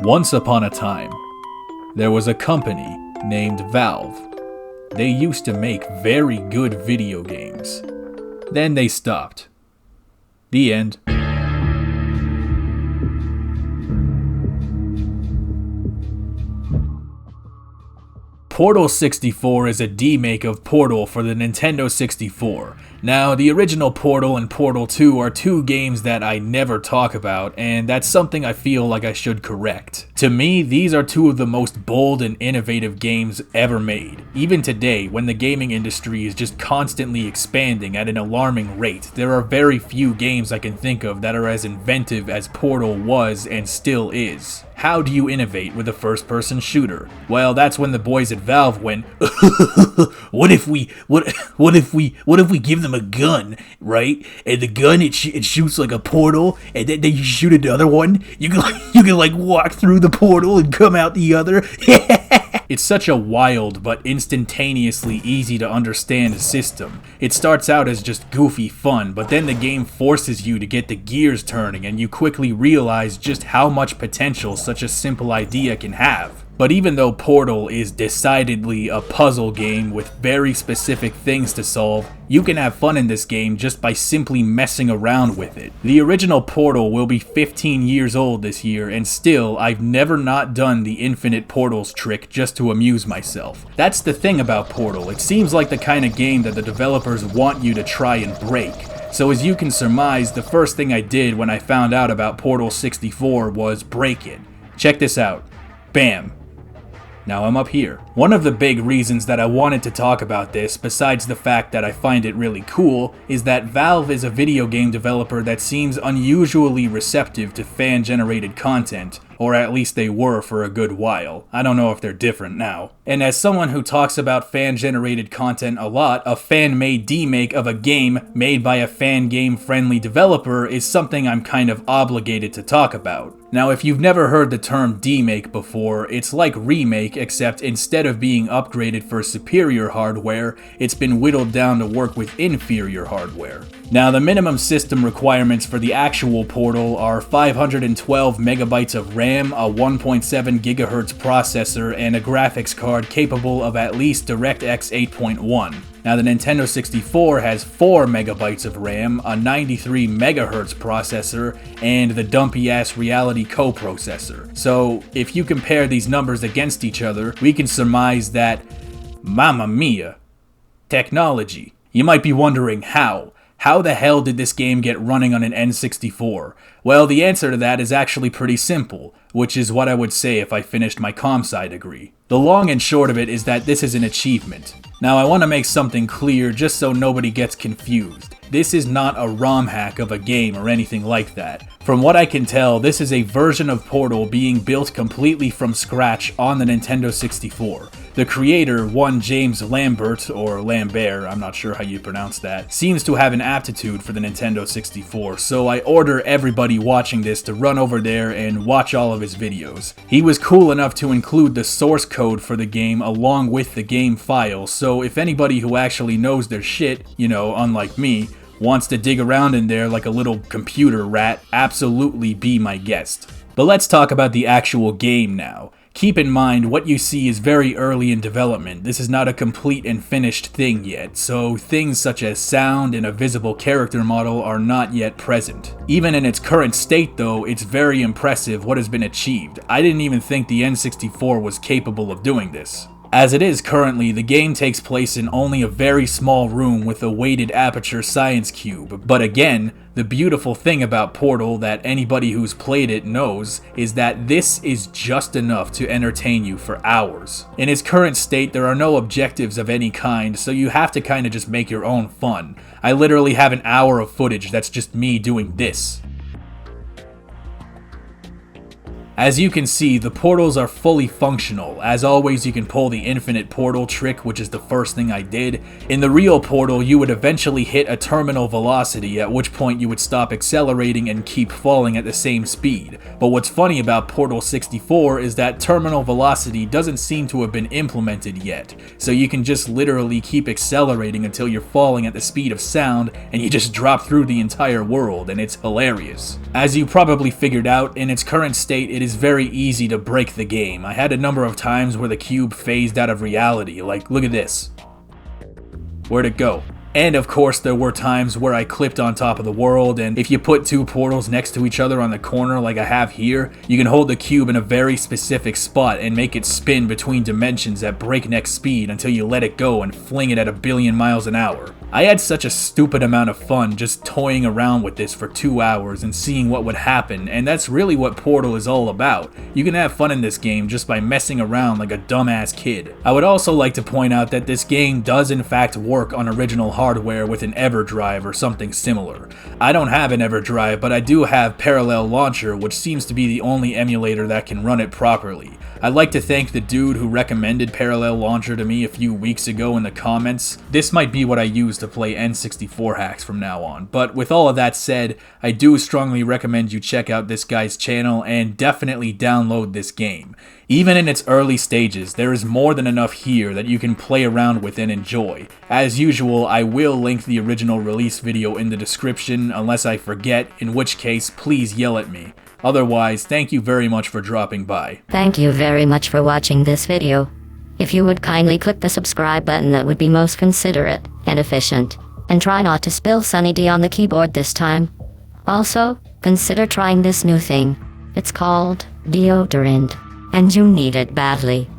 Once upon a time, there was a company named Valve. They used to make very good video games. Then they stopped. The end. Portal 64 is a demake of Portal for the Nintendo 64. Now, the original Portal and Portal 2 are two games that I never talk about, and that's something I feel like I should correct. To me, these are two of the most bold and innovative games ever made. Even today, when the gaming industry is just constantly expanding at an alarming rate, there are very few games I can think of that are as inventive as Portal was and still is. How do you innovate with a first-person shooter? Well, that's when the boys at Valve went, what if we give them a gun, right? And the gun, it shoots like a portal, and then you shoot another one. You can like walk through the portal and come out the other. It's such a wild but instantaneously easy to understand system. It starts out as just goofy fun, but then the game forces you to get the gears turning and you quickly realize just how much potential such a simple idea can have. But even though Portal is decidedly a puzzle game with very specific things to solve, you can have fun in this game just by simply messing around with it. The original Portal will be 15 years old this year, and still, I've never not done the infinite portals trick just to amuse myself. That's the thing about Portal, it seems like the kind of game that the developers want you to try and break. So as you can surmise, the first thing I did when I found out about Portal 64 was break it. Check this out. Bam. Now I'm up here. One of the big reasons that I wanted to talk about this, besides the fact that I find it really cool, is that Valve is a video game developer that seems unusually receptive to fan-generated content, or at least they were for a good while. I don't know if they're different now. And as someone who talks about fan-generated content a lot, a fan-made demake of a game made by a fan game-friendly developer is something I'm kind of obligated to talk about. Now, if you've never heard the term demake before, it's like remake, except instead of being upgraded for superior hardware, it's been whittled down to work with inferior hardware. Now, the minimum system requirements for the actual Portal are 512 megabytes of RAM, a 1.7 gigahertz processor, and a graphics card capable of at least DirectX 8.1. Now, the Nintendo 64 has 4 megabytes of RAM, a 93 megahertz processor, and the dumpy-ass Reality coprocessor. So, if you compare these numbers against each other, we can surmise that, mamma mia, technology. You might be wondering how. How the hell did this game get running on an N64? Well, the answer to that is actually pretty simple, which is what I would say if I finished my comp-sci degree. The long and short of it is that this is an achievement. Now, I want to make something clear just so nobody gets confused. This is not a ROM hack of a game or anything like that. From what I can tell, this is a version of Portal being built completely from scratch on the Nintendo 64. The creator, one James Lambert, or Lambert, I'm not sure how you pronounce that, seems to have an aptitude for the Nintendo 64, so I order everybody watching this to run over there and watch all of his videos. He was cool enough to include the source code for the game along with the game file, so if anybody who actually knows their shit, unlike me, wants to dig around in there like a little computer rat, absolutely be my guest. But let's talk about the actual game now. Keep in mind, what you see is very early in development. This is not a complete and finished thing yet, so things such as sound and a visible character model are not yet present. Even in its current state though, it's very impressive what has been achieved. I didn't even think the N64 was capable of doing this. As it is currently, the game takes place in only a very small room with a weighted aperture science cube, but again, the beautiful thing about Portal that anybody who's played it knows is that this is just enough to entertain you for hours. In its current state, there are no objectives of any kind, so you have to kind of just make your own fun. I literally have an hour of footage that's just me doing this. As you can see, the portals are fully functional. As always, you can pull the infinite portal trick, which is the first thing I did. In the real Portal, you would eventually hit a terminal velocity, at which point you would stop accelerating and keep falling at the same speed. But what's funny about Portal 64 is that terminal velocity doesn't seem to have been implemented yet. So you can just literally keep accelerating until you're falling at the speed of sound, and you just drop through the entire world, and it's hilarious. As you probably figured out, in its current state, it is is very easy to break the game. I had a number of times where the cube phased out of reality, like look at this. Where'd it go? And of course there were times where I clipped on top of the world, and if you put two portals next to each other on the corner like I have here, you can hold the cube in a very specific spot and make it spin between dimensions at breakneck speed until you let it go and fling it at 1 billion miles an hour. I had such a stupid amount of fun just toying around with this for 2 hours and seeing what would happen, and that's really what Portal is all about. You can have fun in this game just by messing around like a dumbass kid. I would also like to point out that this game does in fact work on original hardware with an EverDrive or something similar. I don't have an EverDrive, but I do have Parallel Launcher, which seems to be the only emulator that can run it properly. I'd like to thank the dude who recommended Parallel Launcher to me a few weeks ago in the comments. This might be what I use to play N64 hacks from now on. But with all of that said, I do strongly recommend you check out this guy's channel and definitely download this game. Even in its early stages, there is more than enough here that you can play around with and enjoy. As usual, I will link the original release video in the description unless I forget, in which case please yell at me. Otherwise, thank you very much for dropping by. Thank you very much for watching this video. If you would kindly click the subscribe button, that would be most considerate and efficient. And try not to spill Sunny D on the keyboard this time. Also, consider trying this new thing. It's called deodorant, and you need it badly.